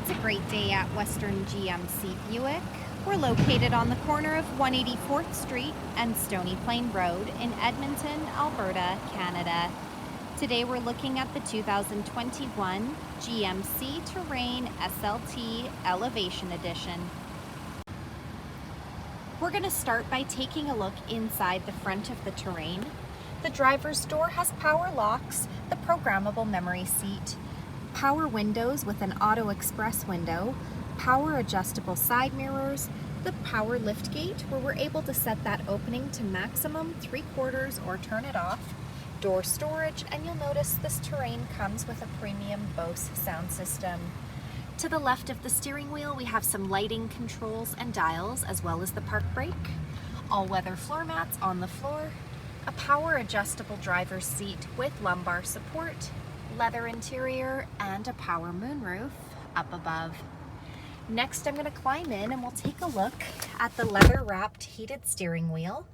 It's a great day at Western GMC Buick. We're located on the corner of 184th Street and Stony Plain Road in Edmonton, Alberta, Canada. Today we're looking at the 2021 GMC Terrain SLT Elevation Edition. We're going to start by taking a look inside the front of the Terrain. The driver's door has power locks, the programmable memory seat, power windows with an auto express window, power adjustable side mirrors, the power liftgate where we're able to set that opening to maximum 3/4 or turn it off, door storage, and you'll notice this Terrain comes with a premium Bose sound system. To the left of the steering wheel we have some lighting controls and dials as well as the park brake, all-weather floor mats on the floor, a power adjustable driver's seat with lumbar support, leather interior, and a power moonroof up above. Next I'm going to climb in and we'll take a look at the leather wrapped heated steering wheel.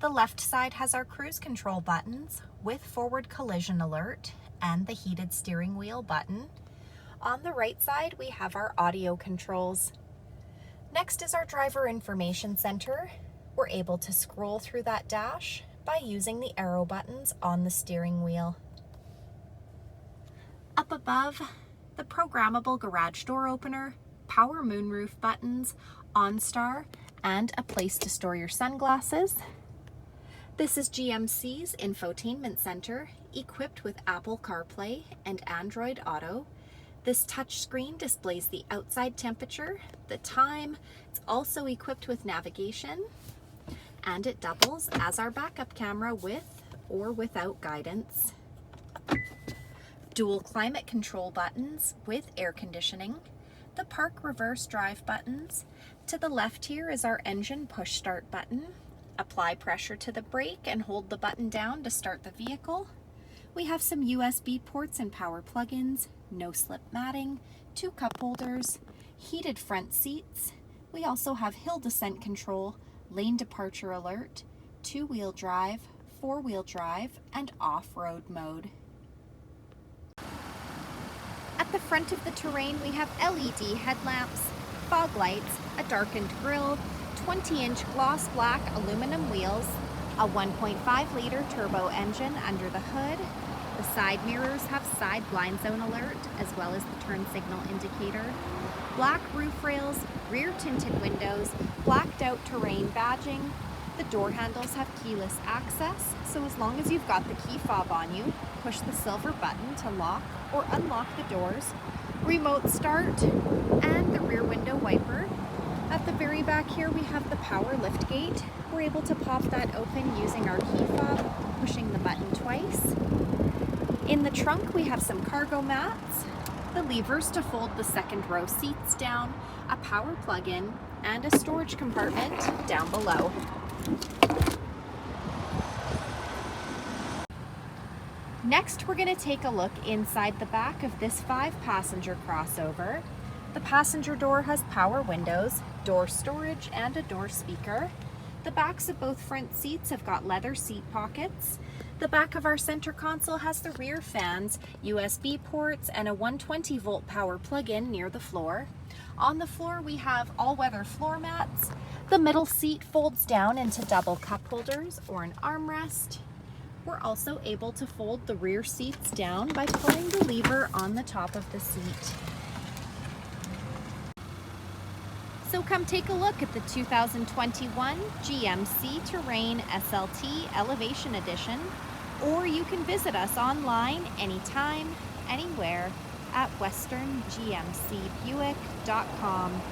The left side has our cruise control buttons with forward collision alert and the heated steering wheel button. On the right side we have our audio controls. Next is our driver information center. We're able to scroll through that dash by using the arrow buttons on the steering wheel. Up above, the programmable garage door opener, power moonroof buttons, OnStar, and a place to store your sunglasses. This is GMC's Infotainment Center, equipped with Apple CarPlay and Android Auto. This touchscreen displays the outside temperature, the time. It's also equipped with navigation, and it doubles as our backup camera with or without guidance. Dual climate control buttons with air conditioning, the park reverse drive buttons. To the left here is our engine push start button. Apply pressure to the brake and hold the button down to start the vehicle. We have some USB ports and power plug-ins, no slip matting, 2 cup holders, heated front seats. We also have hill descent control, lane departure alert, 2-wheel drive, 4-wheel drive, and off-road mode. At the front of the Terrain we have LED headlamps, fog lights, a darkened grille, 20-inch gloss black aluminum wheels, a 1.5-liter turbo engine under the hood. The side mirrors have side blind zone alert as well as the turn signal indicator, black roof rails, rear tinted windows, blacked out Terrain badging. The door handles have keyless access, so as long as you've got the key fob on you, push the silver button to lock or unlock the doors, remote start, and the rear window wiper. At the very back here we have the power lift gate. We're able to pop that open using our key fob, pushing the button twice. In the trunk we have some cargo mats, the levers to fold the second row seats down, a power plug-in, and a storage compartment down below. Next, we're going to take a look inside the back of this 5-passenger crossover. The passenger door has power windows, door storage, and a door speaker. The backs of both front seats have got leather seat pockets. The back of our center console has the rear fans, USB ports, and a 120-volt power plug-in near the floor. On the floor we have all-weather floor mats. The middle seat folds down into double cup holders or an armrest. We're also able to fold the rear seats down by pulling the lever on the top of the seat. So come take a look at the 2021 GMC Terrain SLT Elevation Edition, or you can visit us online anytime, anywhere at westerngmcbuick.com.